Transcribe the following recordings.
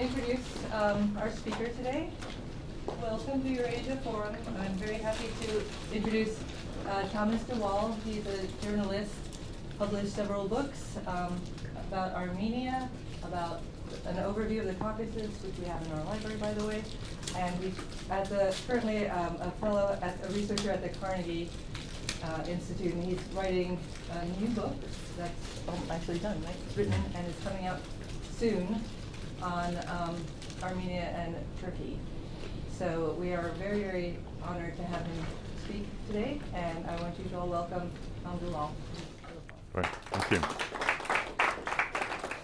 introduce our speaker today. Welcome to Eurasia Forum. I'm very happy to introduce Thomas de Waal. He's a journalist, published several books about Armenia, about an overview of the Caucasus, which we have in our library, by the way. And he's currently a fellow, a researcher at the Carnegie Institute, and he's writing a new book that's actually done, right? It's written and is coming out soon on Armenia and Turkey. So we are very, very honored to have him speak today, and I want you to all welcome Tom de Waal. Great, thank you.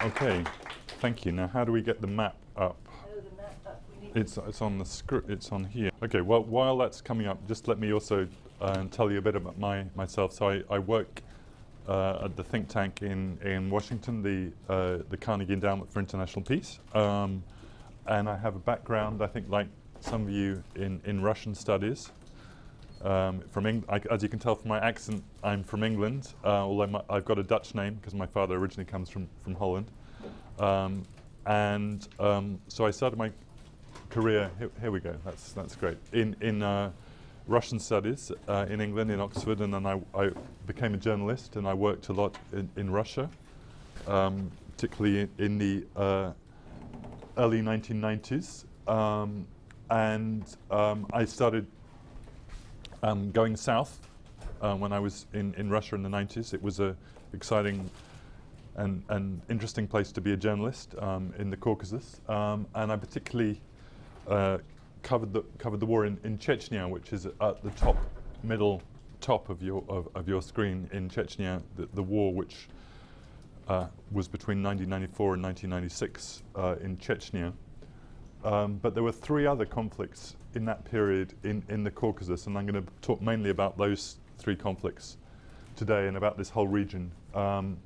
Okay, thank you. Now, how do we get the map up? It's on the script. It's on here. Okay. Well, while that's coming up, just let me also tell you a bit about myself. So I work at the think tank in Washington, the Carnegie Endowment for International Peace, and I have a background, I think, like some of you, in Russian studies. As you can tell from my accent, I'm from England, although I've got a Dutch name because my father originally comes from Holland. So I started my career. Here we go. That's great. In Russian studies in England, in Oxford, and then I became a journalist, and I worked a lot in Russia, particularly in the early 1990s. I started going south when I was in Russia in the 90s. It was a exciting and interesting place to be a journalist in the Caucasus, and I particularly covered the war in Chechnya, which is at the middle top of your screen. In Chechnya, the war which was between 1994 and 1996 in Chechnya. But there were three other conflicts in that period in the Caucasus, and I'm going to talk mainly about those three conflicts today and about this whole region. Do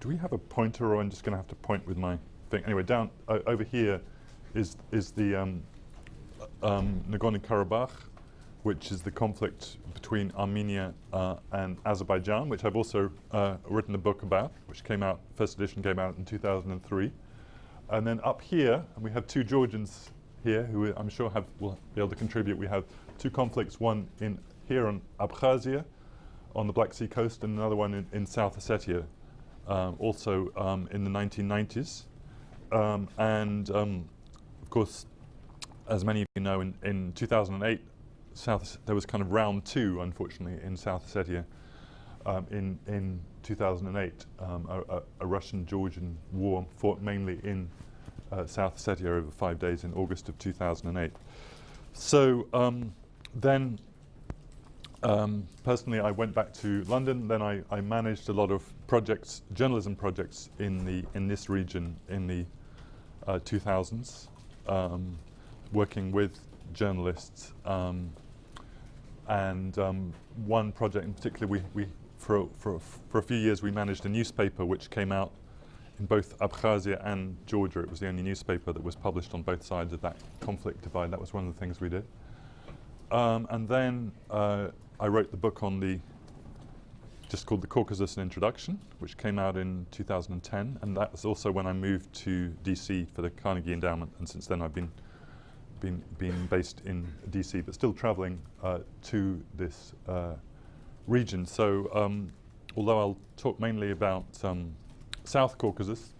we have a pointer, or I'm just going to have to point with my thing? Anyway, down over here is the Nagorno-Karabakh, which is the conflict between Armenia and Azerbaijan, which I've also written a book about, which came out, first edition came out in 2003. And then up here, and we have two Georgians here who I'm sure will be able to contribute. We have two conflicts, one here on Abkhazia on the Black Sea coast, and another one in South Ossetia, also in the 1990s. Of course, as many of you know, in 2008, there was kind of round two, unfortunately, in South Ossetia. In 2008, a Russian-Georgian war fought mainly in South Ossetia over 5 days in August of 2008. So then, personally, I went back to London. Then I managed a lot of projects, journalism projects in this region in the 2000s, working with journalists. One project in particular, for a few years we managed a newspaper which came out in both Abkhazia and Georgia. It was the only newspaper that was published on both sides of that conflict divide. That was one of the things we did. And then I wrote the book just called The Caucasus: An Introduction, which came out in 2010, and that was also when I moved to DC for the Carnegie Endowment, and since then I've been based in DC, but still traveling to this region. So although I'll talk mainly about South Caucasus,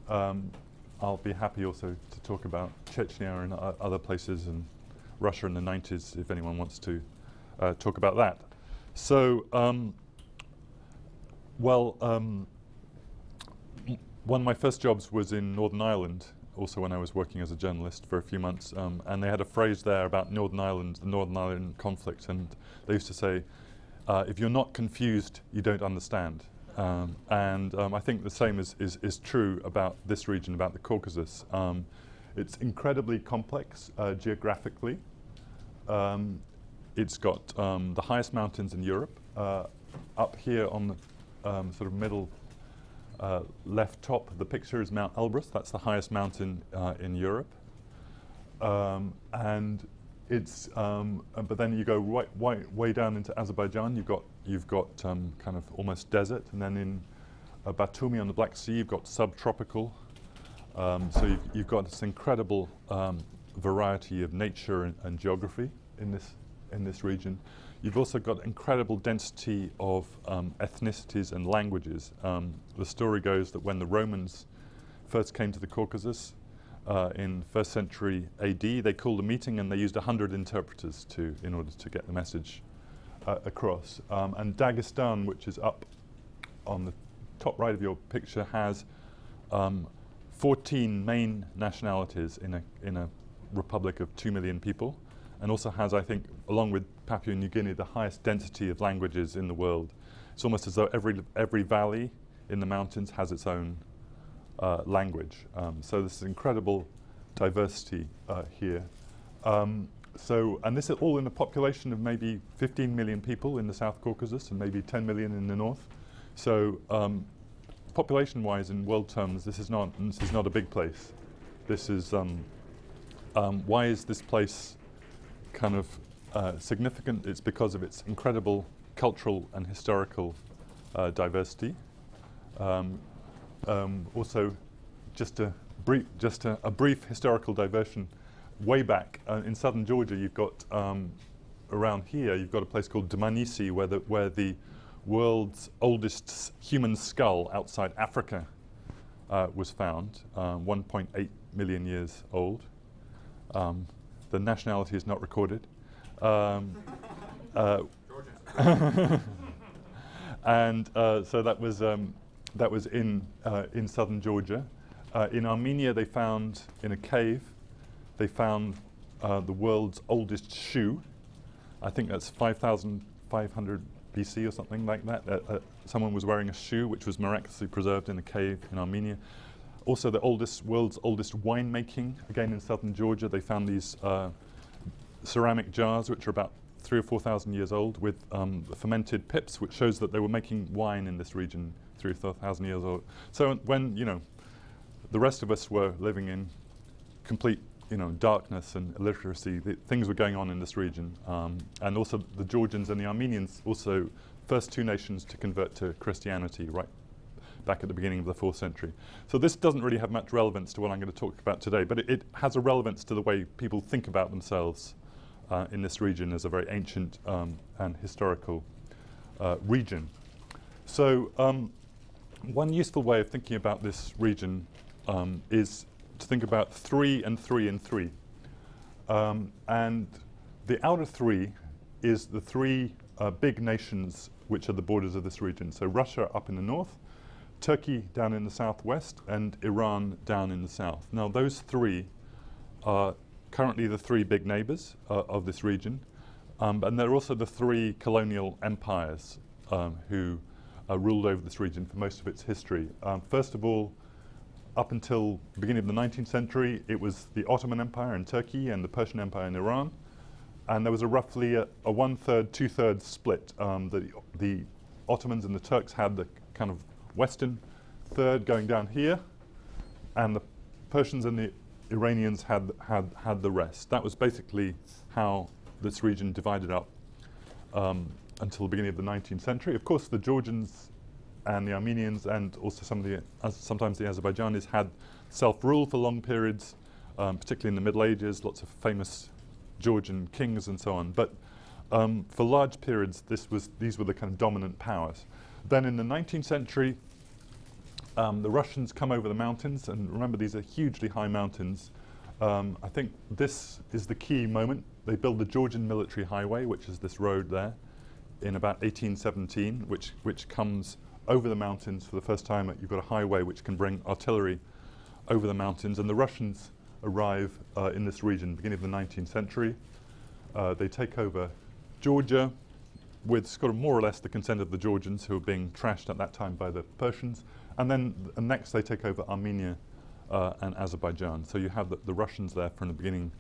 I'll be happy also to talk about Chechnya and other places, and Russia in the 90s if anyone wants to talk about that. So one of my first jobs was in Northern Ireland, also when I was working as a journalist for a few months, and they had a phrase there about Northern Ireland, the Northern Ireland conflict, and they used to say, if you're not confused, you don't understand. I think the same is true about this region, about the Caucasus. It's incredibly complex geographically. It's got the highest mountains in Europe. Up here on the sort of middle left top of the picture is Mount Elbrus. That's the highest mountain in Europe. It's but then you go way down into Azerbaijan. You've got kind of almost desert, and then in Batumi on the Black Sea, you've got subtropical So you've got this incredible variety of nature and geography in this region. You've also got incredible density of ethnicities and languages. The story goes that when the Romans first came to the Caucasus in 1st century AD, they called a meeting and they used 100 interpreters in order to get the message across. And Dagestan, which is up on the top right of your picture, has 14 main nationalities in a republic of 2 million people, and also has, I think, along with Papua New Guinea, the highest density of languages in the world. It's almost as though every valley in the mountains has its own language. So this is incredible diversity here. And this is all in a population of maybe 15 million people in the South Caucasus and maybe 10 million in the north. So population-wise, in world terms, this is not a big place. This is why is this place kind of significant? It's because of its incredible cultural and historical diversity. Also, just a brief historical diversion. Way back in southern Georgia, you've got around here, you've got a place called Dmanisi, where the world's oldest human skull outside Africa was found, 1.8 million years old. The nationality is not recorded. And so that was in southern Georgia. In Armenia, they found in a cave, they found the world's oldest shoe. I think that's 5,500 BC or something like that. Someone was wearing a shoe which was miraculously preserved in a cave in Armenia. Also, the world's oldest winemaking, again in southern Georgia, they found these ceramic jars which are about 3,000 or 4,000 years old with fermented pips, which shows that they were making wine in this region 3,000 or 4,000 years old. So when the rest of us were living in complete darkness and illiteracy, things were going on in this region. And also the Georgians and the Armenians, also first two nations to convert to Christianity right back at the beginning of the 4th century. So this doesn't really have much relevance to what I'm going to talk about today, but it has a relevance to the way people think about themselves in this region as a very ancient and historical region. So one useful way of thinking about this region is to think about 3 and 3 and 3. And the outer 3 is the 3 big nations which are the borders of this region. So Russia up in the north, Turkey down in the southwest, and Iran down in the south. Now those 3 are currently the 3 big neighbors of this region, and they're also the 3 colonial empires who ruled over this region for most of its history. First of all, up until the beginning of the 19th century, it was the Ottoman Empire in Turkey and the Persian Empire in Iran. And there was roughly a 1/3, 2/3 split. The Ottomans and the Turks had the kind of western third going down here, and the Persians and the Iranians had the rest. That was basically how this region divided up until the beginning of the 19th century. Of course, the Georgians and the Armenians and also sometimes the Azerbaijanis had self-rule for long periods, particularly in the Middle Ages, lots of famous Georgian kings and so on. But for large periods, these were the kind of dominant powers. Then in the 19th century, the Russians come over the mountains, and remember these are hugely high mountains. I think this is the key moment. They build the Georgian military highway, which is this road there, in about 1817, which comes over the mountains for the first time. You've got a highway which can bring artillery over the mountains, and the Russians arrive in this region beginning of the 19th century. They take over Georgia with sort of more or less the consent of the Georgians, who were being trashed at that time by the Persians, and then next they take over Armenia and Azerbaijan. So you have the Russians there from the beginning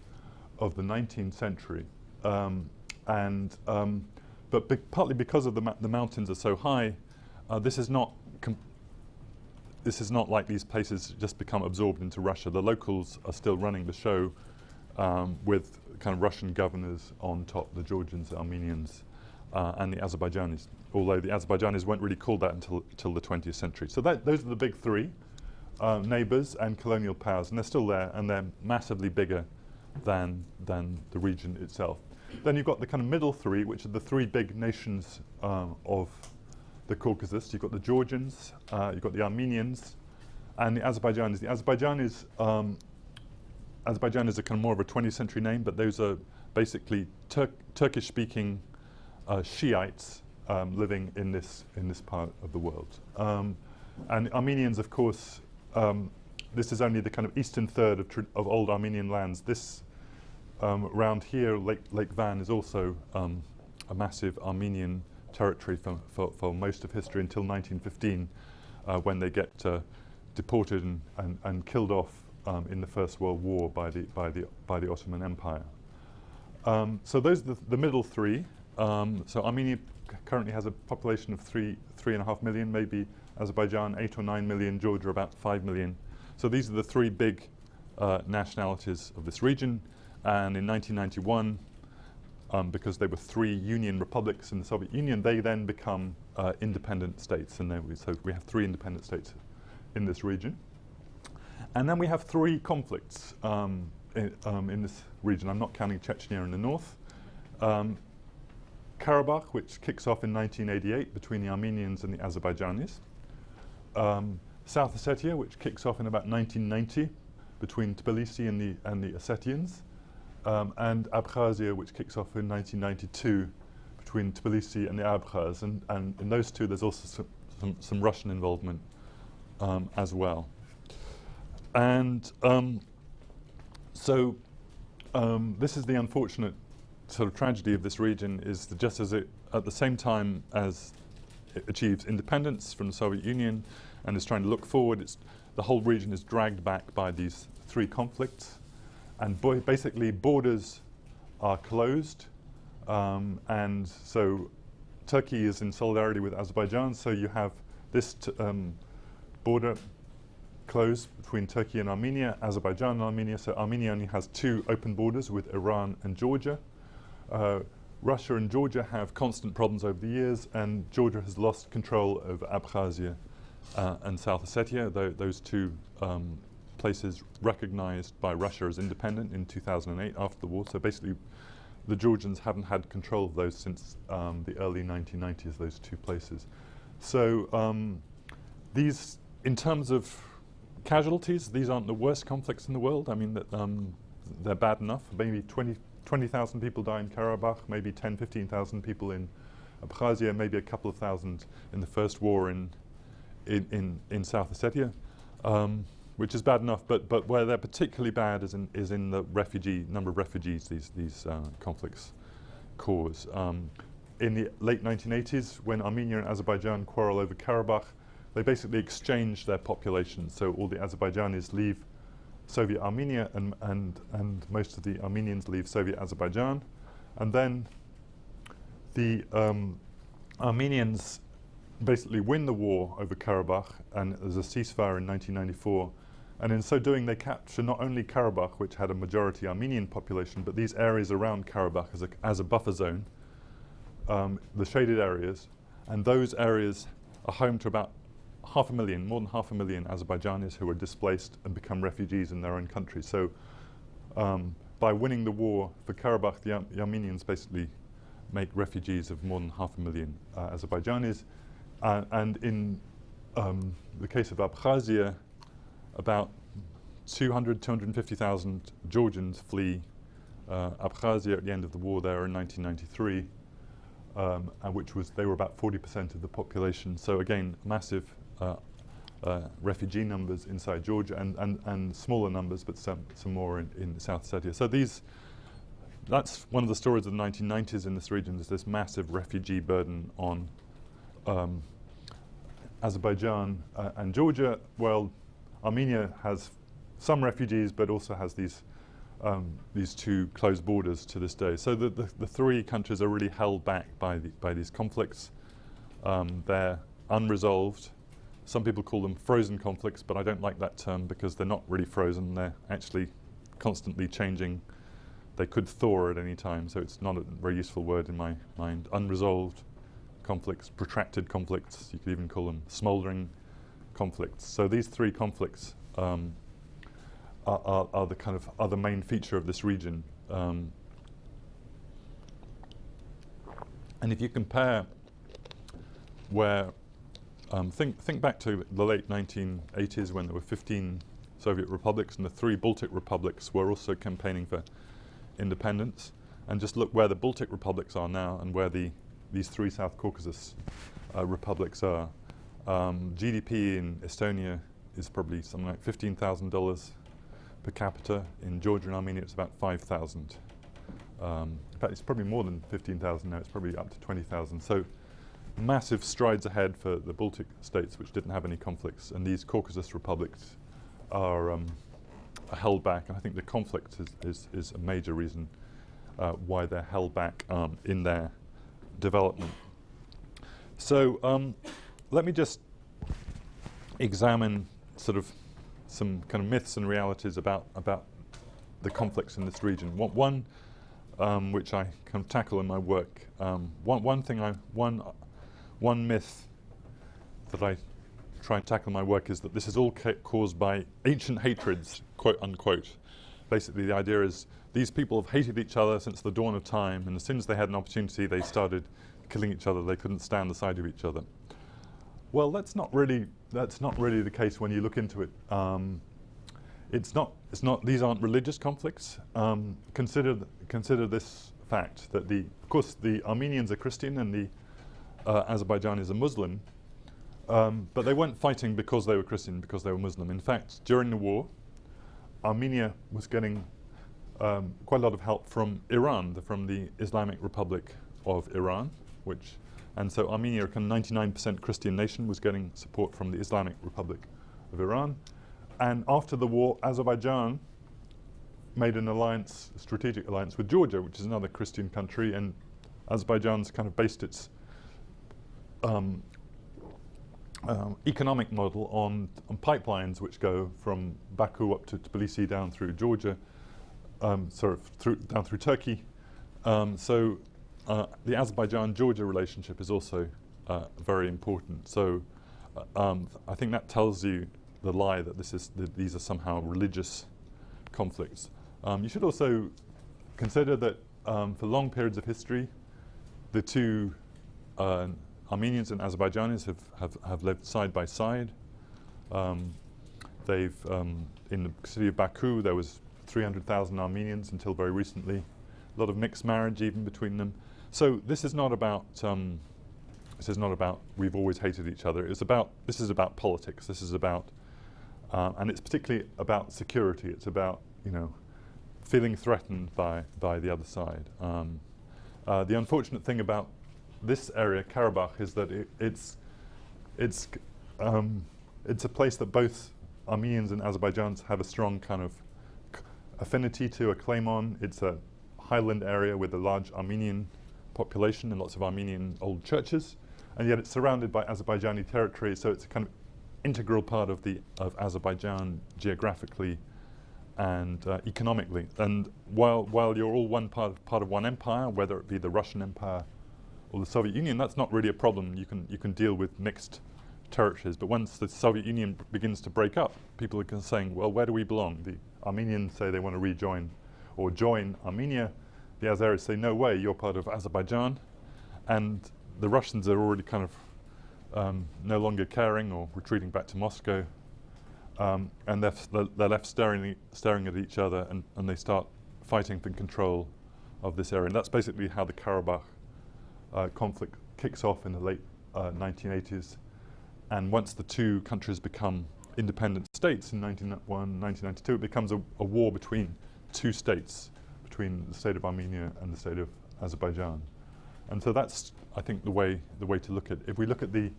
of the 19th century. But partly because of the mountains are so high, this is not like these places just become absorbed into Russia. The locals are still running the show with kind of Russian governors on top, the Georgians, the Armenians, and the Azerbaijanis, although the Azerbaijanis weren't really called that until the 20th century. So those are the big 3. neighbours and colonial powers, and they're still there, and they're massively bigger than the region itself. Then you've got the kind of middle three, which are the three big nations of the Caucasus. You've got the Georgians, you've got the Armenians, and the Azerbaijanis. The Azerbaijan is a kind of more of a 20th century name, but those are basically Turkish-speaking Shiites living in this part of the world. And Armenians, of course, this is only the kind of eastern third of old Armenian lands. This around here, Lake Van, is also a massive Armenian territory for most of history until 1915, when they get deported and killed off in the First World War by the Ottoman Empire. So those are the middle three. So Armenia currently has a population of 3.5 million, maybe Azerbaijan 8 or 9 million, Georgia about 5 million. So these are the three big nationalities of this region. And in 1991, because they were three union republics in the Soviet Union, they then become independent states. And so we have three independent states in this region. And then we have three conflicts in this region. I'm not counting Chechnya in the north. Karabakh, which kicks off in 1988 between the Armenians and the Azerbaijanis. South Ossetia, which kicks off in about 1990 between Tbilisi and the Ossetians. And Abkhazia, which kicks off in 1992 between Tbilisi and the Abkhaz. And in those two, there's also some Russian involvement as well. And so this is the unfortunate sort of tragedy of this region, is that just as it, at the same time as it achieves independence from the Soviet Union and is trying to look forward, the whole region is dragged back by these three conflicts. And basically borders are closed. And so Turkey is in solidarity with Azerbaijan. So you have this border closed between Turkey and Armenia, Azerbaijan and Armenia. So Armenia only has two open borders with Iran and Georgia. Russia and Georgia have constant problems over the years, and Georgia has lost control over Abkhazia and South Ossetia, those two places recognized by Russia as independent in 2008 after the war. So basically the Georgians haven't had control of those since the early 1990s, those two places. So these, in terms of casualties, these aren't the worst conflicts in the world. I mean, they're bad enough. Maybe 20,000 people die in Karabakh, maybe 10, 15,000 people in Abkhazia, maybe a couple of thousand in the first war in South Ossetia, which is bad enough. But where they're particularly bad is in the number of refugees these conflicts cause. In the late 1980s, when Armenia and Azerbaijan quarrel over Karabakh, they basically exchange their populations. So all the Azerbaijanis leave Soviet Armenia, and most of the Armenians leave Soviet Azerbaijan. And then the Armenians basically win the war over Karabakh, and there's a ceasefire in 1994. And in so doing, they capture not only Karabakh, which had a majority Armenian population, but these areas around Karabakh as a buffer zone, the shaded areas. And those areas are home to about more than 500,000 Azerbaijanis who were displaced and become refugees in their own country. So by winning the war for Karabakh, the Armenians basically make refugees of more than 500,000 Azerbaijanis. And in the case of Abkhazia, about 250,000 Georgians flee Abkhazia at the end of the war there in 1993, they were about 40% of the population. So again, massive refugee numbers inside Georgia, and smaller numbers, but some more in South Ossetia. So that's one of the stories of the 1990s in this region, is this massive refugee burden on Azerbaijan and Georgia. Well, Armenia has some refugees, but also has these two closed borders to this day. So the three countries are really held back by these conflicts. They're unresolved. Some people call them frozen conflicts, but I don't like that term because they're not really frozen. They're actually constantly changing. They could thaw at any time, so it's not a very useful word in my mind. Unresolved conflicts, protracted conflicts, you could even call them smoldering conflicts. So these three conflicts are the main feature of this region. And if you compare where, think back to the late 1980s when there were 15 Soviet republics and the 3 Baltic republics were also campaigning for independence, and just look where the Baltic republics are now and where these 3 South Caucasus republics are. GDP in Estonia is probably something like $15,000 per capita. In Georgia and Armenia it's about 5,000. In fact, it's probably more than 15,000 now. It's probably up to 20,000. So massive strides ahead for the Baltic states, which didn't have any conflicts. And these Caucasus republics are held back. And I think the conflict is a major reason why they're held back in their development. So let me just examine sort of some kind of myths and realities about the conflicts in this region. One which I kind of tackle in my work. One myth that I try and tackle in my work is that this is all caused by ancient hatreds, quote unquote. Basically, the idea is these people have hated each other since the dawn of time, and as soon as they had an opportunity, they started killing each other. They couldn't stand the sight of each other. Well, that's not really the case when you look into it. It's not. These aren't religious conflicts. Consider this fact that of course, the Armenians are Christian and the Azerbaijanis are Muslim, but they weren't fighting because they were Christian, because they were Muslim. In fact, during the war, Armenia was getting quite a lot of help from Iran, from the Islamic Republic of Iran, and so Armenia, a kind of 99% Christian nation, was getting support from the Islamic Republic of Iran. And after the war, Azerbaijan made an alliance, a strategic alliance with Georgia, which is another Christian country, and Azerbaijan's kind of based its economic model on pipelines which go from Baku up to Tbilisi down through Georgia, down through Turkey. So the Azerbaijan-Georgia relationship is also very important. So I think that tells you the lie that these are somehow religious conflicts. You should also consider that for long periods of history, the two Armenians and Azerbaijanis have lived side by side. In the city of Baku, there was 300,000 Armenians until very recently. A lot of mixed marriage even between them. So this is not about we've always hated each other. This is about politics. This is about and it's particularly about security. It's about feeling threatened by the other side. The unfortunate thing about this area, Karabakh, is that it's a place that both Armenians and Azerbaijanis have a strong kind of affinity to, a claim on. It's a highland area with a large Armenian population and lots of Armenian old churches, and yet it's surrounded by Azerbaijani territory, so it's a kind of integral part of Azerbaijan geographically and economically. And while you're all part of one empire, whether it be the Russian Empire or the Soviet Union, that's not really a problem. You can deal with mixed territories. But once the Soviet Union begins to break up, people are saying, well, where do we belong? The Armenians say they want to rejoin or join Armenia. The Azeris say, no way, you're part of Azerbaijan. And the Russians are already kind of no longer caring or retreating back to Moscow. And they're left staring at each other, and they start fighting for control of this area. And that's basically how the Karabakh conflict kicks off in the late 1980s. And once the two countries become independent states in 1991, 1992, it becomes a war between two states, between the state of Armenia and the state of Azerbaijan. And so that's, I think, the way to look at it. If we look at the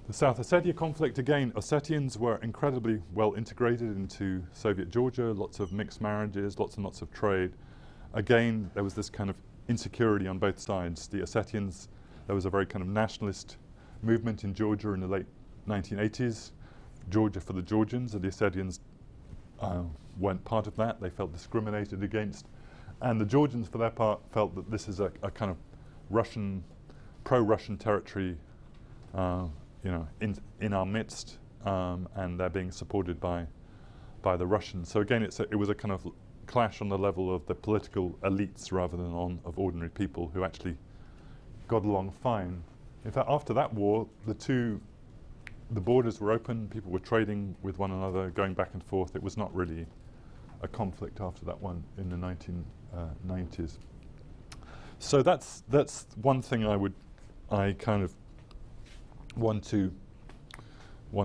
South Ossetia conflict, again, Ossetians were incredibly well integrated into Soviet Georgia, lots of mixed marriages, lots and lots of trade. Again, there was this kind of insecurity on both sides. The Ossetians, there was a very kind of nationalist movement in Georgia in the late 1980s. Georgia for the Georgians, and the Ossetians weren't part of that. They felt discriminated against. And the Georgians, for their part, felt that this is a kind of pro-Russian territory, in our midst, and they're being supported by the Russians. So again, it was a kind of clash on the level of the political elites rather than of ordinary people who actually got along fine. In fact, after that war, the borders were open, people were trading with one another, going back and forth. It was not really a conflict after that one in the 1990s. So that's one thing I kind of want to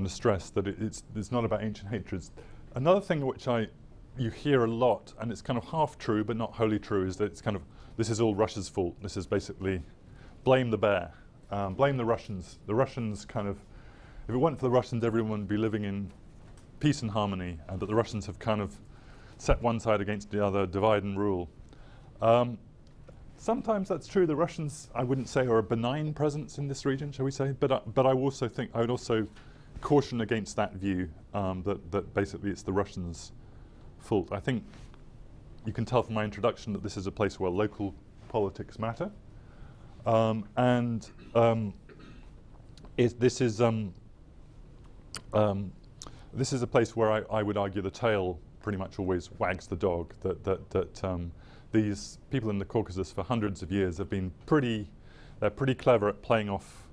stress, that it's not about ancient hatreds. Another thing which you hear a lot, and it's kind of half true but not wholly true, is that it's kind of, this is all Russia's fault. This is basically blame the bear, blame the Russians. The Russians kind of, if it weren't for the Russians, everyone would be living in peace and harmony, but the Russians have kind of set one side against the other, divide and rule. Sometimes that's true. The Russians, I wouldn't say, are a benign presence in this region, shall we say, but I also think, I would also caution against that view, that basically it's the Russians' fault. I think you can tell from my introduction that this is a place where local politics matter, this is a place where I would argue the tail pretty much always wags the dog. That these people in the Caucasus for hundreds of years have been they're pretty clever at playing off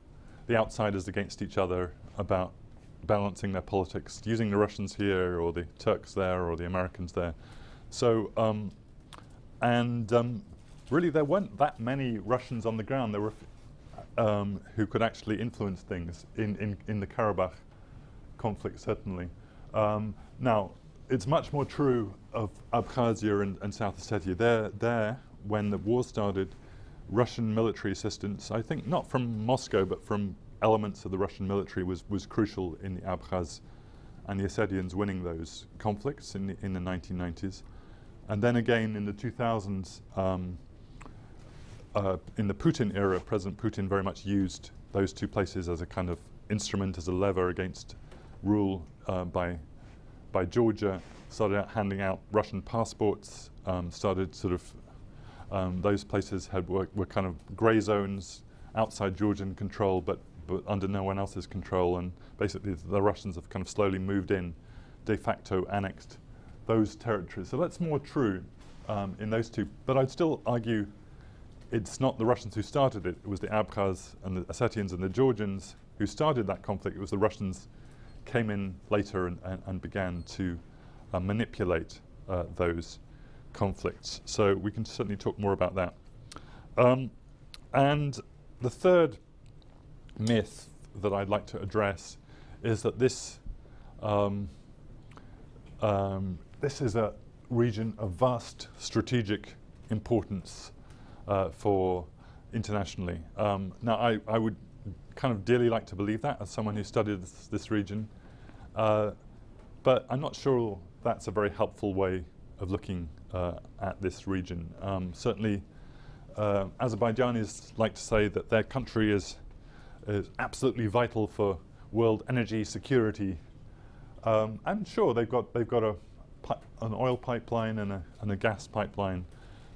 the outsiders against each other, about balancing their politics, using the Russians here or the Turks there or the Americans there. So, really there weren't that many Russians on the ground. There were who could actually influence things in the Karabakh conflict, certainly. Now, it's much more true of Abkhazia and South Ossetia. There, when the war started, Russian military assistance, I think not from Moscow, but from elements of the Russian military, was crucial in the Abkhaz and the Ossetians winning those conflicts in the 1990s. And then again in the 2000s, in the Putin era, President Putin very much used those two places as a kind of instrument, as a lever against rule by Georgia, started handing out Russian passports, started sort of, those places were kind of grey zones outside Georgian control, but under no one else's control, and basically the Russians have kind of slowly moved in, de facto annexed those territories. So that's more true in those two, but I'd still argue it's not the Russians who started it. It was the Abkhaz and the Ossetians and the Georgians who started that conflict. It was the Russians came in later and began to manipulate those conflicts. So we can certainly talk more about that. And the third myth that I'd like to address is that this is a region of vast strategic importance for internationally. Now, I would kind of dearly like to believe that as someone who studied this region, but I'm not sure that's a very helpful way of looking at this region. Certainly, Azerbaijanis like to say that their country is absolutely vital for world energy security. And sure, they've got an oil pipeline and a gas pipeline,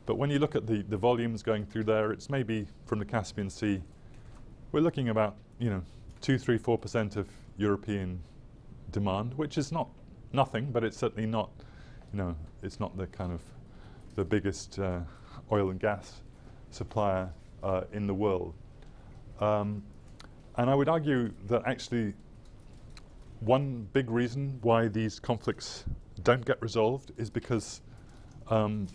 but when you look at the volumes going through there, it's maybe from the Caspian Sea. We're looking about 2, 3, 4% of European demand, which is not nothing, but it's certainly not it's not the kind of the biggest oil and gas supplier in the world. And I would argue that actually one big reason why these conflicts don't get resolved is because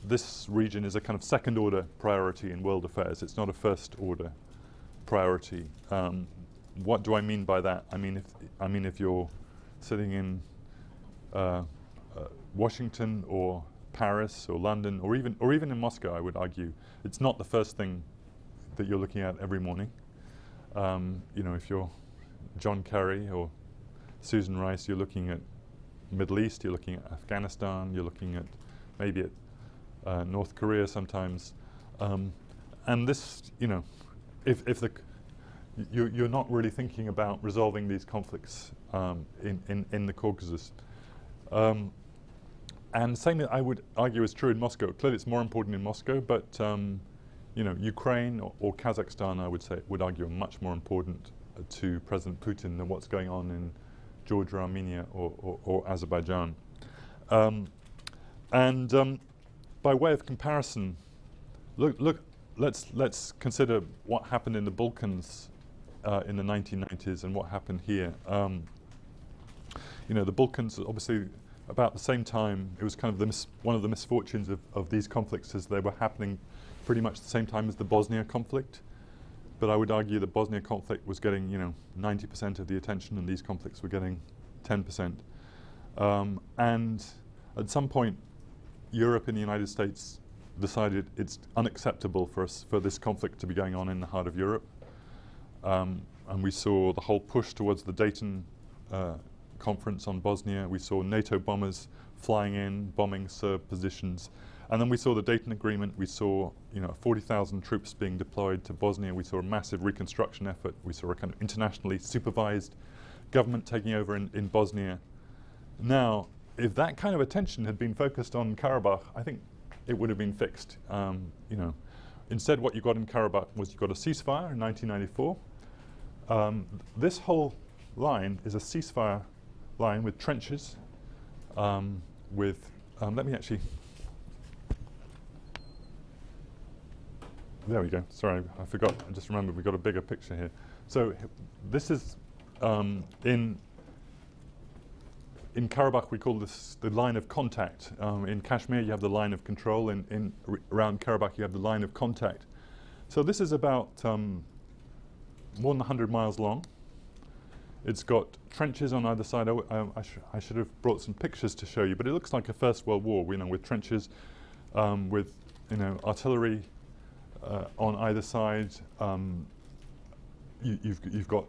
this region is a kind of second order priority in world affairs. It's not a first order priority. What do I mean by that? I mean if you're sitting in Washington or Paris or London or even in Moscow, I would argue it's not the first thing that you're looking at every morning. If you're John Kerry or Susan Rice, you're looking at Middle East, you're looking at Afghanistan, you're looking at maybe at North Korea sometimes, and this, if you're not really thinking about resolving these conflicts in the Caucasus. And the same, I would argue, is true in Moscow. Clearly, it's more important in Moscow, but Ukraine or Kazakhstan, I would argue, are much more important to President Putin than what's going on in Georgia, Armenia, or Azerbaijan. By way of comparison, let's consider what happened in the Balkans in the 1990s and what happened here. You know, the Balkans, obviously, about the same time, it was kind of one of the misfortunes of these conflicts is they were happening pretty much the same time as the Bosnia conflict. But I would argue the Bosnia conflict was getting, you know, 90% of the attention, and these conflicts were getting 10%. And at some point, Europe and the United States decided it's unacceptable for this conflict to be going on in the heart of Europe. And we saw the whole push towards the Dayton conference on Bosnia. We saw NATO bombers flying in, bombing Serb positions. And then we saw the Dayton Agreement. We saw, you know, 40,000 troops being deployed to Bosnia. We saw a massive reconstruction effort. We saw a kind of internationally supervised government taking over in Bosnia. Now, if that kind of attention had been focused on Karabakh, I think it would have been fixed. You know, instead, what you got in Karabakh was you got a ceasefire in 1994. This whole line is a ceasefire line with trenches, let me actually. There we go. Sorry, I forgot. I just remembered we've got a bigger picture here. So this is in Karabakh we call this the line of contact. In Kashmir you have the line of control. Around Karabakh you have the line of contact. So this is about more than 100 miles long. It's got trenches on either side. I should have brought some pictures to show you, but it looks like a First World War. You know, with trenches, with artillery. On either side, you've got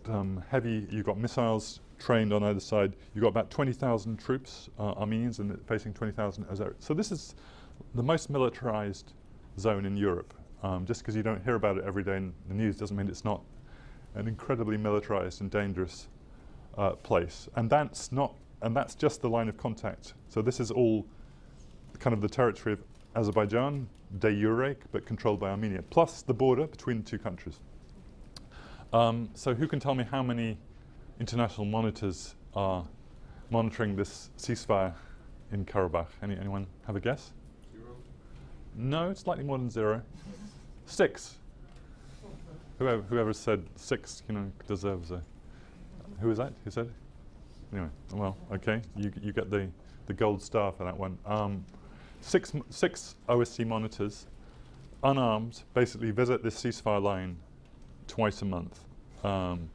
you've got missiles trained on either side. You've got about 20,000 troops, Armenians, and facing 20,000 Azeris. So this is the most militarized zone in Europe. Just because you don't hear about it every day in the news doesn't mean it's not an incredibly militarized and dangerous place. And that's just the line of contact. So this is all kind of the territory of Azerbaijan, de jure, but controlled by Armenia, plus the border between the two countries. So who can tell me how many international monitors are monitoring this ceasefire in Karabakh? Anyone have a guess? 0? No, it's slightly more than 0. 6. Whoever said 6, deserves a. Who was that? Who said it? Anyway, well, okay, you get the gold star for that one. Six OSCE monitors, unarmed, basically visit this ceasefire line twice a month. And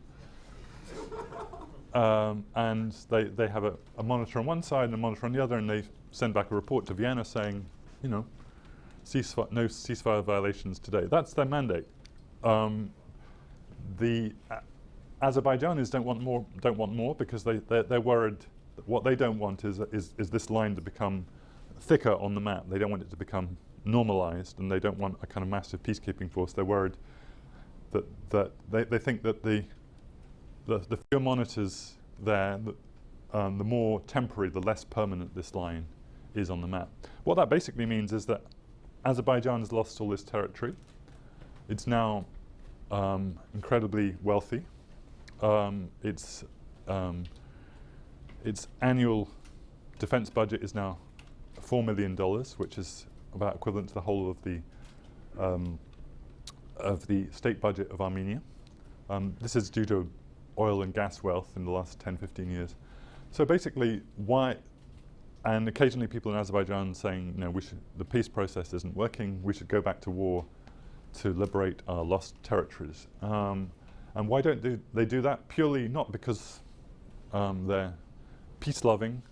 they have a monitor on one side and a monitor on the other, and they send back a report to Vienna saying, no ceasefire violations today. That's their mandate. The Azerbaijanis don't want more because they're worried that what they don't want is this line to become thicker on the map. They don't want it to become normalized, and they don't want a kind of massive peacekeeping force. They're worried that they think that the fewer monitors there, the more temporary, the less permanent this line is on the map. What that basically means is that Azerbaijan has lost all this territory. It's now incredibly wealthy. Its annual defense budget is now $4 million, which is about equivalent to the whole of the state budget of Armenia. This is due to oil and gas wealth in the last 10, 15 years. So basically, and occasionally people in Azerbaijan saying, the peace process isn't working, we should go back to war to liberate our lost territories. And why don't they do that? Purely not because they're peace-loving,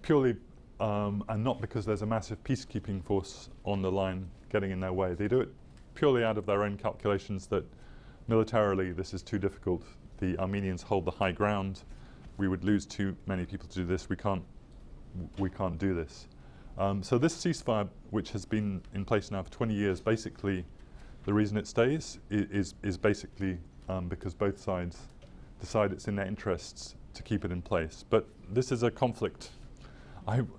purely and not because there's a massive peacekeeping force on the line getting in their way. They do it purely out of their own calculations that militarily this is too difficult. The Armenians hold the high ground. We would lose too many people to do this. We can't do this. So this ceasefire, which has been in place now for 20 years, basically the reason it stays is basically because both sides decide it's in their interests to keep it in place. But this is a conflict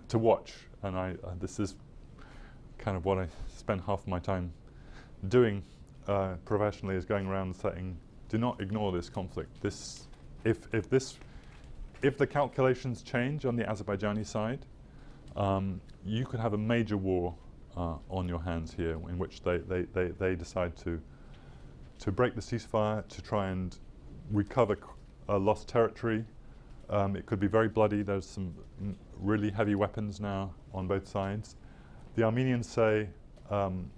to watch, and this is kind of what I spend half of my time doing professionally, is going around do not ignore this conflict. If the calculations change on the Azerbaijani side, you could have a major war on your hands here, in which they decide to break the ceasefire, to try and recover lost territory. It could be very bloody. There's some really heavy weapons now on both sides. The Armenians say,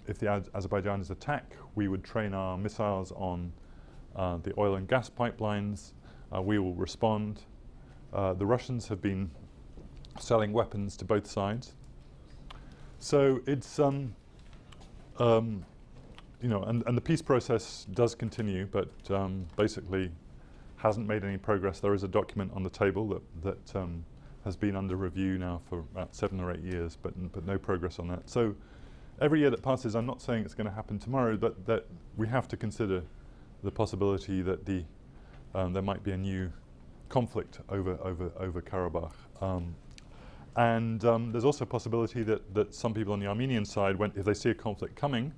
if the Azerbaijanis attack, we would train our missiles on the oil and gas pipelines. We will respond. The Russians have been selling weapons to both sides. So it's, you know, and the peace process does continue, but basically hasn't made any progress. There is a document on the table that has been under review now for about 7 or 8 years, but no progress on that. So every year that passes, I'm not saying it's going to happen tomorrow, but that we have to consider the possibility that there might be a new conflict over Karabakh. And there's also a possibility that some people on the Armenian side, if they see a conflict coming,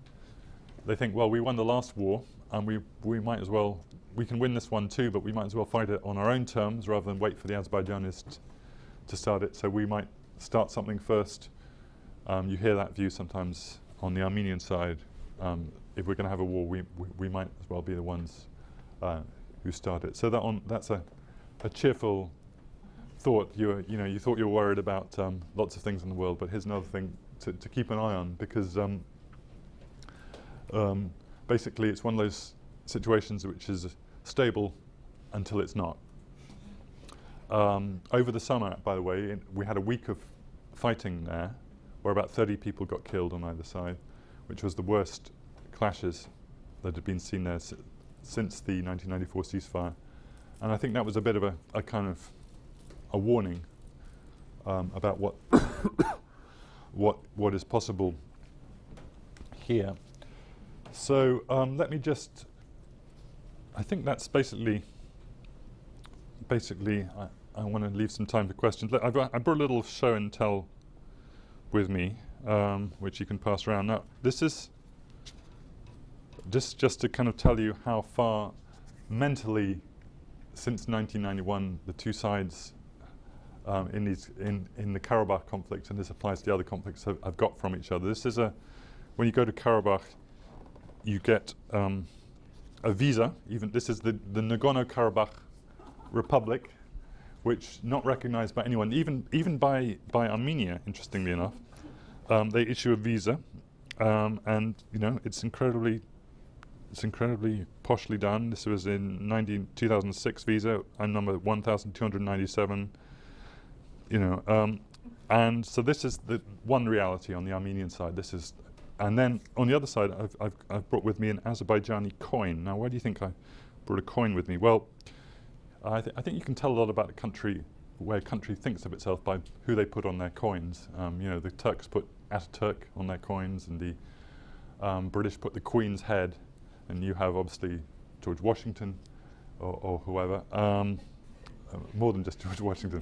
they think, well, we won the last war, and we might as well, we can win this one too, but we might as well fight it on our own terms rather than wait for the Azerbaijanis to start it. So we might start something first. You hear that view sometimes on the Armenian side. If we're going to have a war, we might as well be the ones who start it. So that's a cheerful thought. You thought you were worried about lots of things in the world, but here's another thing to keep an eye on, because basically it's one of those situations which is stable until it's not. Over the summer, by the way, we had a week of fighting there, where about 30 people got killed on either side, which was the worst clashes that had been seen there since the 1994 ceasefire. And I think that was a bit of a kind of a warning about what is possible here. So let me just, I think that's basically I want to leave some time for questions. I brought a little show and tell with me, which you can pass around. Now, this is just to kind of tell you how far mentally, since 1991, the two sides in the Karabakh conflict, and this applies to the other conflicts, have got from each other. This is when you go to Karabakh, you get a visa. This is the Nagorno-Karabakh Republic, which not recognized by anyone, even by Armenia, interestingly enough. They issue a visa, and it's incredibly poshly done. This was in 2006 visa, and number 1,297. And so this is the one reality on the Armenian side. And then on the other side, I've brought with me an Azerbaijani coin. Now, why do you think I brought a coin with me? Well, I think you can tell a lot about a country, where a country thinks of itself, by who they put on their coins. The Turks put Ataturk on their coins, and the British put the Queen's head, and you have obviously George Washington or whoever, more than just George Washington.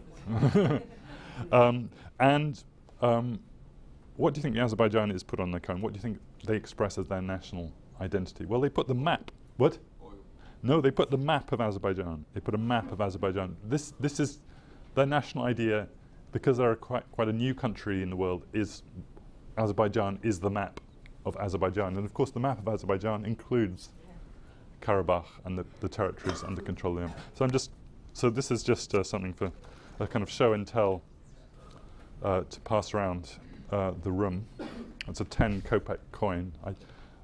What do you think the Azerbaijanis put on their coin? What do you think they express as their national identity? Well, they put the map. What? Oil. No, they put the map of Azerbaijan. They put a map of Azerbaijan. This is their national idea, because they're quite a new country in the world. Azerbaijan is the map of Azerbaijan, and of course the map of Azerbaijan includes Karabakh and the territories under control of them. So this is just something for a kind of show and tell to pass around the room. It's a 10 kopeck coin.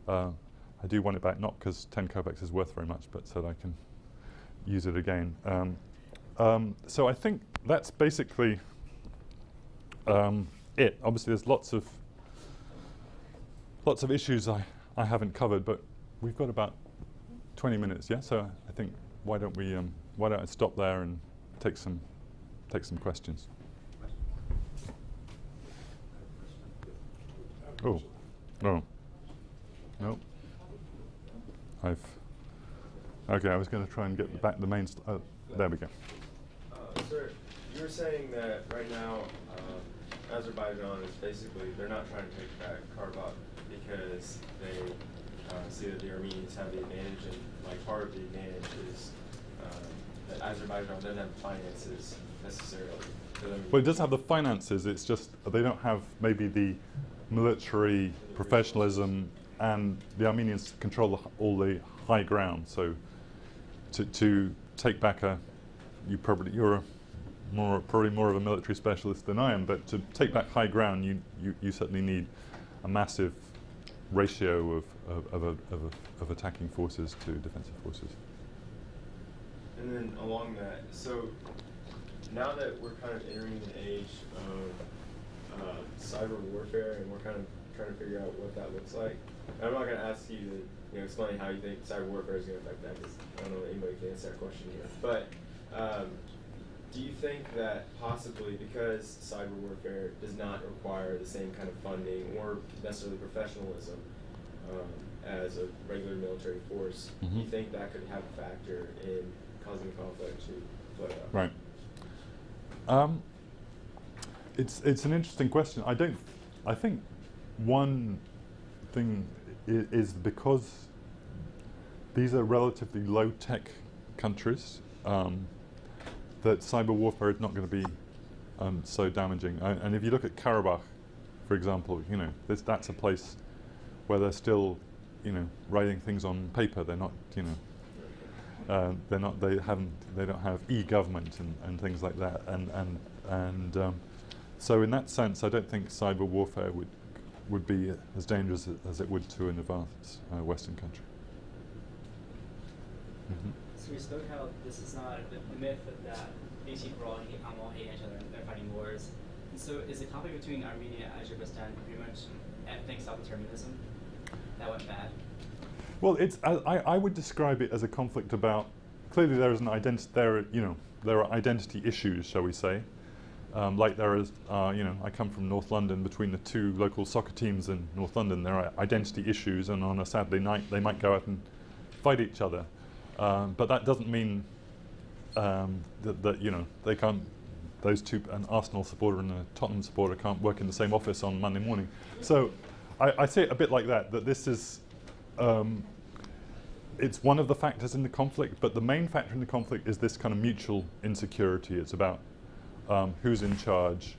I do want it back, not because 10 kopecks is worth very much, but so that I can use it again. So I think that's basically it. Obviously, there's lots of issues I haven't covered, but we've got about 20 minutes, yeah. So I think why don't I stop there and take some questions. Oh, no, no. Okay, I was going to try and get back the main. There we go. Sir, you were saying that right now Azerbaijan is basically, they're not trying to take back Karabakh because they see that the Armenians have the advantage, and like part of the advantage is that Azerbaijan doesn't have the finances necessarily. Well, it does have the finances. It's just they don't have maybe the military professionalism, and the Armenians control all the high ground. So to take back you're probably more of a military specialist than I am, but to take back high ground, you certainly need a massive ratio of attacking forces to defensive forces. And then along that, so now that we're kind of entering an age of cyber warfare, and we're kind of trying to figure out what that looks like, and I'm not going to ask you to explain how you think cyber warfare is going to affect that, because I don't know that anybody can answer that question here. But do you think that possibly because cyber warfare does not require the same kind of funding or necessarily professionalism as a regular military force, do you think that could have a factor in causing conflict to flare up? Right. It's an interesting question. I think one thing is because these are relatively low-tech countries, that cyber warfare is not going to be so damaging. And if you look at Karabakh, for example, that's a place where they're still, writing things on paper. They're not, they don't have e-government and things like that. And so in that sense, I don't think cyber warfare would be as dangerous as it would to an advanced Western country. So we spoke how this is not the myth that these people all hate each other and they're fighting wars. And so is the conflict between Armenia and Azerbaijan pretty much ethnic self-determinism that went bad? Well, I would describe it as a conflict about, clearly there is an there are identity issues, shall we say. Like there is, I come from North London. Between the two local soccer teams in North London, there are identity issues, and on a Saturday night they might go out and fight each other. But that doesn't mean that they can't. Those two, an Arsenal supporter and a Tottenham supporter, can't work in the same office on Monday morning. So I see it a bit like that. That this is, it's one of the factors in the conflict, but the main factor in the conflict is this kind of mutual insecurity. It's about who's in charge,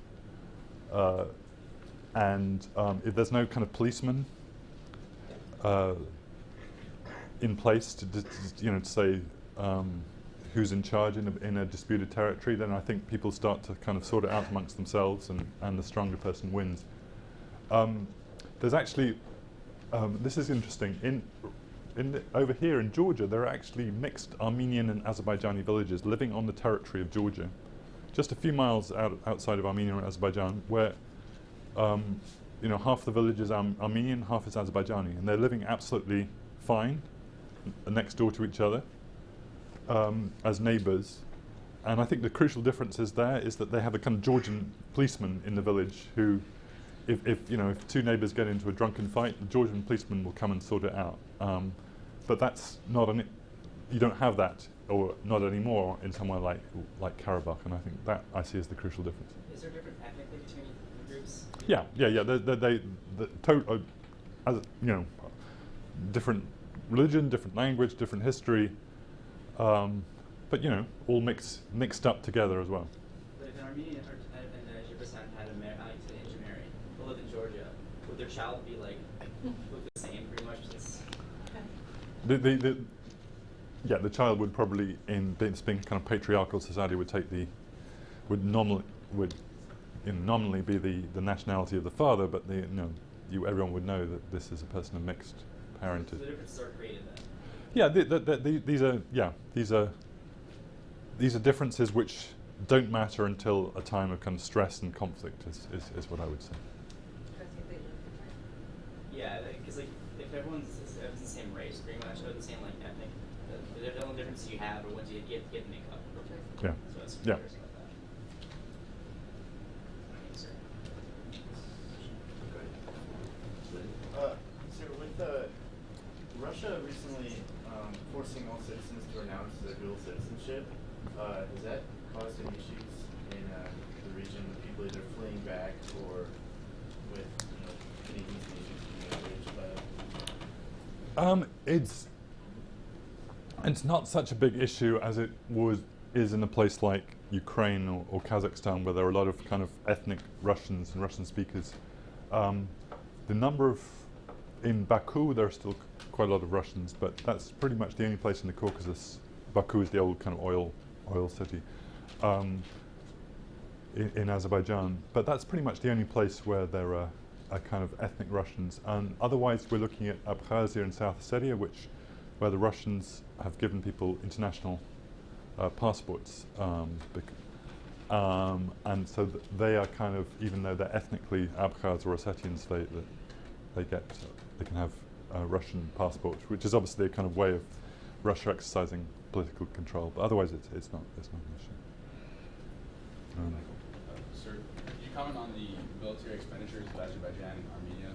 and if there's no kind of policeman in place to say who's in charge in a disputed territory, then I think people start to kind of sort it out amongst themselves, and the stronger person wins. There's actually, this is interesting, over here in Georgia, there are actually mixed Armenian and Azerbaijani villages living on the territory of Georgia, just a few miles outside of Armenia and Azerbaijan, where half the village is Armenian, half is Azerbaijani, and they're living absolutely fine next door to each other as neighbours. And I think the crucial difference is that they have a kind of Georgian policeman in the village who, if two neighbours get into a drunken fight, the Georgian policeman will come and sort it out. But that's not you don't have that, or not anymore, in somewhere like Karabakh, and I think that I see as the crucial difference. Is there different ethnically between the groups? Yeah. Different religion, different language, different history, but all mixed up together as well. But if an Armenian and Azerbaijan had intermarried, but lived in Georgia, would their child be look the same pretty much? The child would probably, in being kind of patriarchal society, would nominally be the nationality of the father, but everyone would know that this is a person of mixed parentage. So the differences are created then. Yeah, these are differences which don't matter until a time of kind of stress and conflict. Is what I would say. Yeah, because if everyone's the same race, pretty much, or the same ethnic, the only difference you have are ones you get to make up. Yeah. So that's Yeah. curious about that. Yes, sir. So with Russia recently forcing all citizens to renounce their dual citizenship, has that caused any issues in the region with people either fleeing back or with Canadians being outraged by it? It's not such a big issue as it is in a place like Ukraine or Kazakhstan, where there are a lot of kind of ethnic Russians and Russian speakers. The number of in Baku, there are still quite a lot of Russians, but that's pretty much the only place in the Caucasus. Baku is the old kind of oil city in Azerbaijan, but that's pretty much the only place where there are kind of ethnic Russians. And otherwise, we're looking at Abkhazia and South Ossetia, where the Russians have given people international passports, and so they are kind of, even though they're ethnically Abkhaz or Ossetians, they can have Russian passports, which is obviously a kind of way of Russia exercising political control. But otherwise, it's not an issue. Sir, could you comment on the military expenditures of Azerbaijan and Armenia,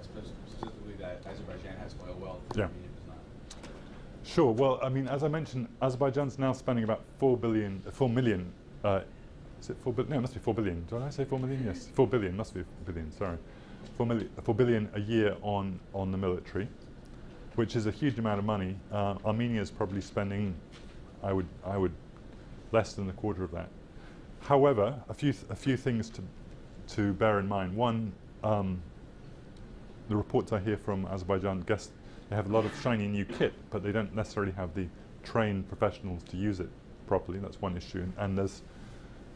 specifically that Azerbaijan has oil wealth and Yeah. Armenia does not? Sure. Well, I mean, as I mentioned, Azerbaijan's now spending about 4 million. Is it 4 billion? No, it must be 4 billion. Did I say 4 million? Yes, 4 billion. Must be 4 billion. Sorry, 4 billion a year on the military, which is a huge amount of money. Armenia is probably spending, I would, less than a quarter of that. However, a few things to bear in mind. One, the reports I hear from Azerbaijan guess they have a lot of shiny new kit, but they don't necessarily have the trained professionals to use it properly. That's one issue, and there's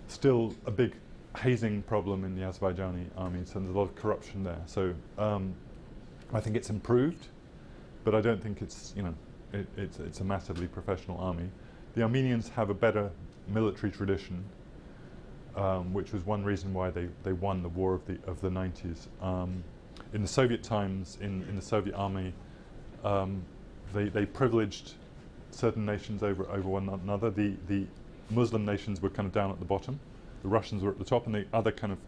still a big hazing problem in the Azerbaijani army, so there's a lot of corruption there. So I think it's improved, but I don't think it's it's a massively professional army. The Armenians have a better military tradition, which was one reason why they won the war of the 90s. In the Soviet times, in the Soviet army, they privileged certain nations over one another. The Muslim nations were kind of down at the bottom, the Russians were at the top, and the other kind of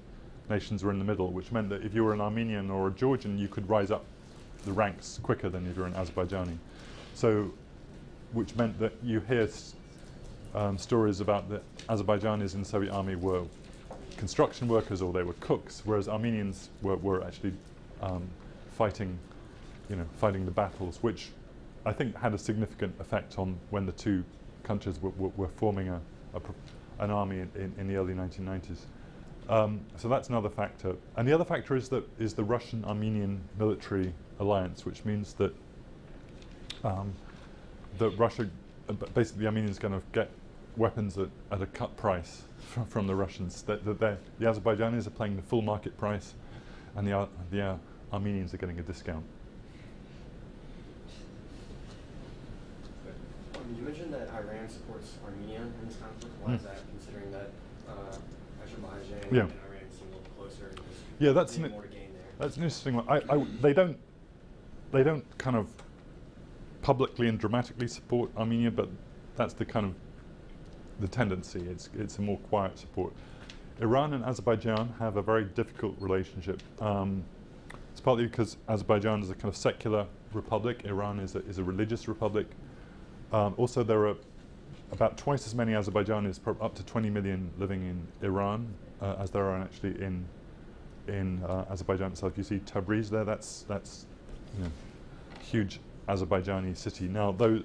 nations were in the middle, which meant that if you were an Armenian or a Georgian, you could rise up the ranks quicker than if you're an Azerbaijani. So, which meant that you hear stories about the Azerbaijanis in the Soviet army were construction workers or they were cooks, whereas Armenians were actually fighting the battles, which I think had a significant effect on when the two countries were forming an army in the early 1990s. So that's another factor. And the other factor is the Russian-Armenian military alliance, which means that that Russia, basically the Armenians kind of get weapons at a cut price from the Russians. The Azerbaijanis are paying the full market price, and the Armenians are getting a discount. You mentioned that Iran supports Armenia in this conflict. Why is that, considering that Azerbaijan and Iran seem a little closer? And Yeah, that's more to gain there. That's an interesting one. They don't kind of publicly and dramatically support Armenia, but that's the kind of the tendency. It's a more quiet support. Iran and Azerbaijan have a very difficult relationship. It's partly because Azerbaijan is a kind of secular republic. Iran is a religious republic. Also, there are about twice as many Azerbaijanis, up to 20 million, living in Iran as there are actually in Azerbaijan itself. You see Tabriz there. That's huge Azerbaijani city. Now, though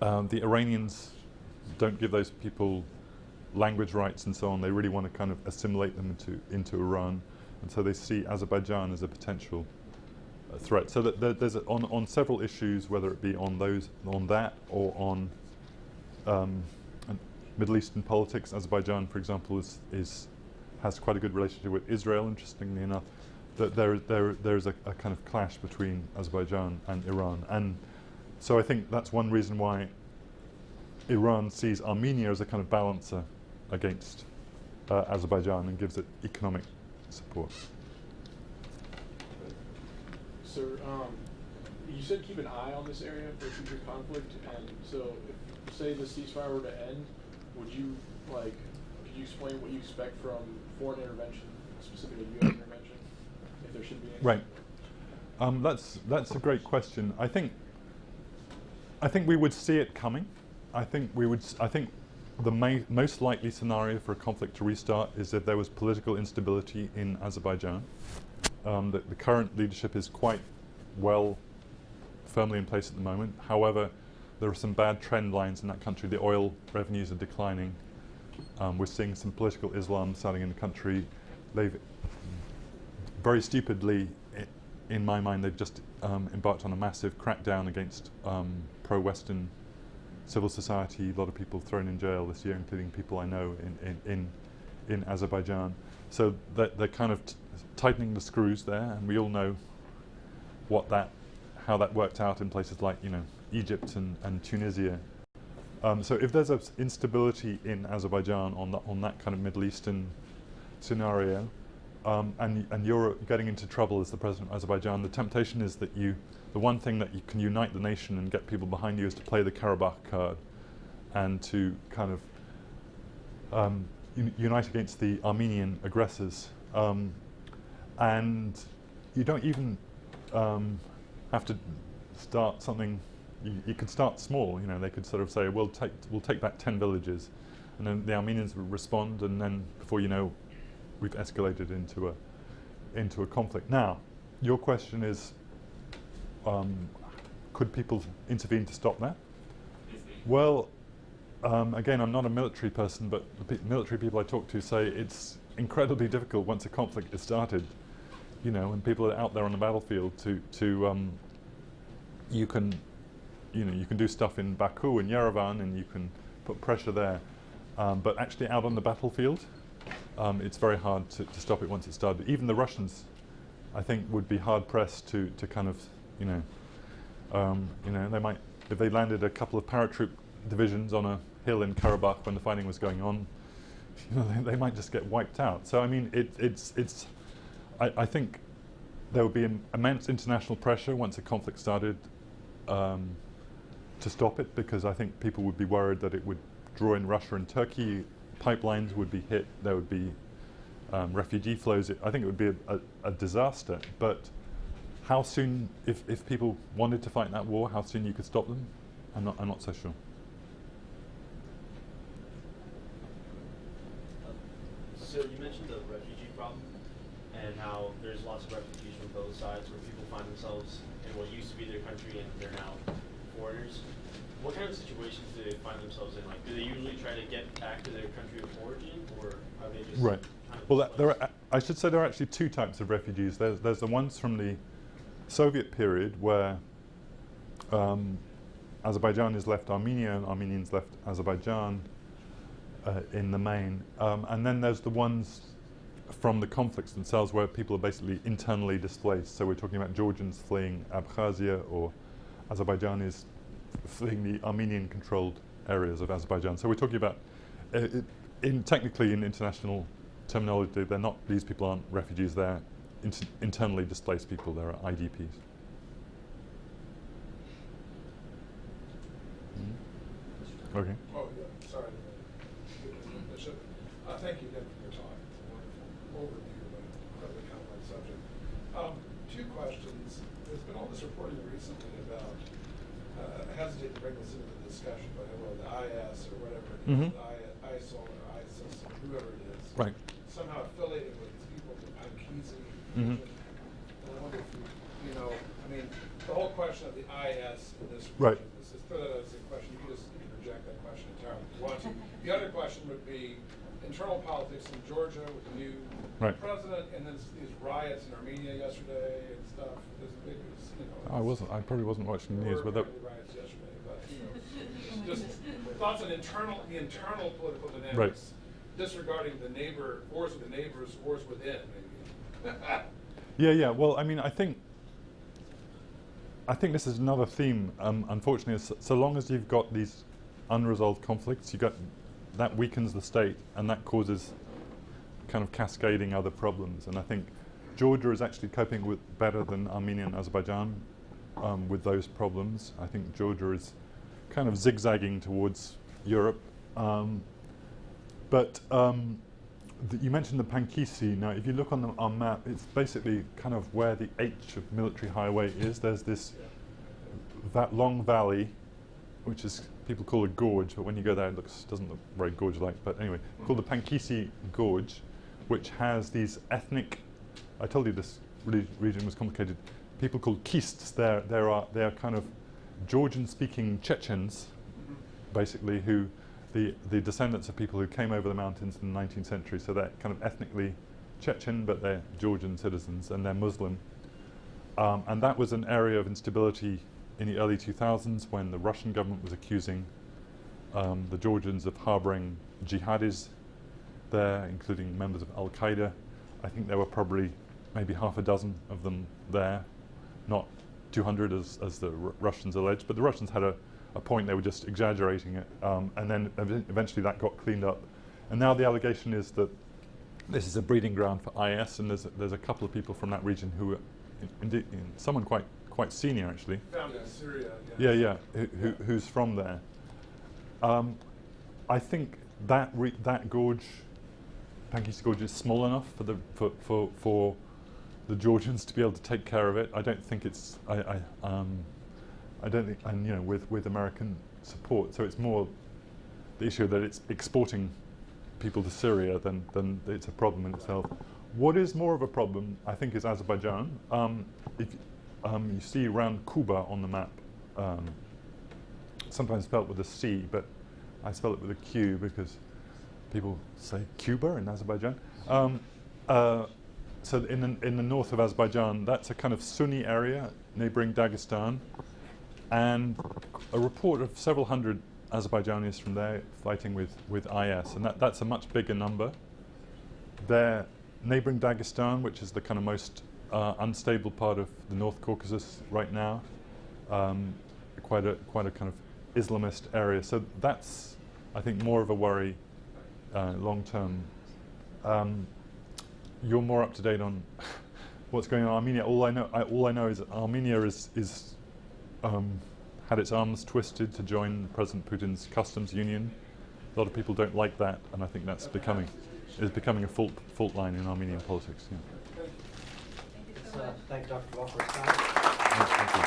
the Iranians don't give those people language rights and so on, they really want to kind of assimilate them into Iran, and so they see Azerbaijan as a potential threat. So that there's on several issues, whether it be on that or on Middle Eastern politics. Azerbaijan, for example, has quite a good relationship with Israel. Interestingly enough, that there is a kind of clash between Azerbaijan and Iran, and so I think that's one reason why Iran sees Armenia as a kind of balancer against Azerbaijan and gives it economic support. Sir, you said keep an eye on this area for future conflict, and so if, say, the ceasefire were to end, would you, could you explain what you expect from foreign intervention, specifically U.S. intervention, if there should be any? Right. That's a great question. I think we would see it coming. I think the most likely scenario for a conflict to restart is if there was political instability in Azerbaijan. The current leadership is quite well firmly in place at the moment. However, there are some bad trend lines in that country. The oil revenues are declining. We're seeing some political Islam starting in the country. They've very stupidly, in my mind, they've just embarked on a massive crackdown against pro-Western civil society. A lot of people thrown in jail this year, including people I know in Azerbaijan. So they're kind of tightening the screws there, and we all know how that worked out in places like Egypt and Tunisia. So if there's instability in Azerbaijan on that kind of Middle Eastern scenario, and you're getting into trouble as the president of Azerbaijan, the temptation is that the one thing that you can unite the nation and get people behind you is to play the Karabakh card and to kind of unite against the Armenian aggressors. And you don't even have to start something. You could start small. They could sort of say, we'll take back 10 villages, and then the Armenians would respond, and then before you know, we've escalated into a conflict. Now, your question is, could people intervene to stop that? Well, again, I'm not a military person, but the military people I talk to say it's incredibly difficult once a conflict is started. When people are out there on the battlefield, you can do stuff in Baku and Yerevan, and you can put pressure there. But actually, out on the battlefield, it's very hard to stop it once it's started. Even the Russians, I think, would be hard pressed to kind of, they might, if they landed a couple of paratroop divisions on a hill in Karabakh when the fighting was going on, they might just get wiped out. So I mean, I think there would be immense international pressure once a conflict started to stop it, because I think people would be worried that it would draw in Russia and Turkey. Pipelines would be hit. There would be refugee flows. I think it would be a disaster. But how soon, if people wanted to fight that war, how soon you could stop them? I'm not so sure. So you mentioned the refugee problem and how there's lots of refugees from both sides where people find themselves in what used to be their country and they're now foreigners. What kind of situations do they find themselves in? Like, do they usually try to get back to their country of origin, or are they just right? Kind of Well, I should say there are actually two types of refugees. There's the ones from the Soviet period where Azerbaijan is left Armenia and Armenians left Azerbaijan in the main, and then there's the ones from the conflicts themselves where people are basically internally displaced. So we're talking about Georgians fleeing Abkhazia, or Azerbaijanis fleeing the Armenian-controlled areas of Azerbaijan. So we're talking about, technically in international terminology, these people aren't refugees, they're internally displaced people, they're IDPs. Okay. Oh, yeah, sorry. Bishop, thank you again for your talk. It's a wonderful overview of an incredibly complex subject. Two questions. There's been all this reporting recently about, I hesitate to bring this into the discussion, but the IS or whatever it is, the ISIL or ISIS or whoever it is, right, somehow affiliated with these people from Pankisi region. And I wonder if the whole question of the IS in this region, right. Let's just throw that as a question. You can just reject that question entirely if you want to. The other question would be internal politics in Georgia with the new president, and then these riots in Armenia yesterday and stuff. There's a big, I probably wasn't watching the news, but riots yesterday. But just thoughts on the internal political dynamics, right, disregarding the neighbor wars with the neighbors, wars within, maybe. Yeah. Well, I mean, I think this is another theme. Unfortunately, so long as you've got these unresolved conflicts, that weakens the state, and that causes kind of cascading other problems. And I think Georgia is actually coping with better than Armenia and Azerbaijan with those problems. I think Georgia is kind of zigzagging towards Europe. You mentioned the Pankisi. Now, if you look on our map, it's basically kind of where the H of military highway is. There's that long valley, which is people call a gorge, but when you go there, it doesn't look very gorge-like. But anyway, called the Pankisi Gorge, which has these ethnic. I told you this region was complicated. people called Kists. They are kind of Georgian-speaking Chechens, basically, who the descendants of people who came over the mountains in the 19th century. So they're kind of ethnically Chechen, but they're Georgian citizens, and they're Muslim. And that was an area of instability in the early 2000s when the Russian government was accusing the Georgians of harboring jihadis there, including members of Al-Qaeda. I think there were probably maybe half a dozen of them there, not 200 as the Russians alleged, but the Russians had a point, they were just exaggerating it, and then eventually that got cleaned up. And now the allegation is that this is a breeding ground for IS, and there's a couple of people from that region who are, indeed, someone quite senior actually. Found in Syria. Yeah, who's from there. I think that gorge, Pankisi Gorge, is small enough for the Georgians to be able to take care of it. I don't think it's I don't think, and you know, with American support. So it's more the issue that it's exporting people to Syria than it's a problem in itself. What is more of a problem, I think, is Azerbaijan. If you see around Kuba on the map, sometimes spelled with a C, but I spell it with a Q because people say Cuba in Azerbaijan. So in the north of Azerbaijan, that's a kind of Sunni area neighboring Dagestan, and a report of several hundred Azerbaijanis from there fighting with IS, and that's a much bigger number. They're neighboring Dagestan, which is the kind of most unstable part of the North Caucasus right now, quite a kind of Islamist area. So that's, I think, more of a worry long term. You're more up to date on what's going on in Armenia. All I know is that Armenia is had its arms twisted to join President Putin's customs union. A lot of people don't like that, and I think that's becoming a fault line in Armenian politics. Yeah. Thank you so much. Thank Dr. Waal for his time. Thank you.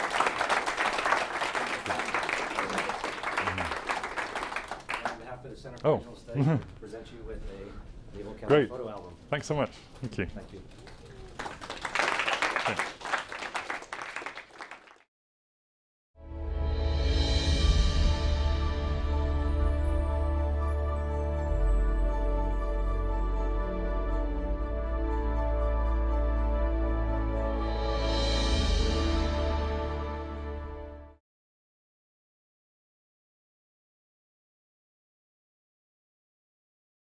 On behalf of the Center for Oh. Regional Studies, we present you with a Naval County Great. photo album. Thanks so much. Thank you. Thank you.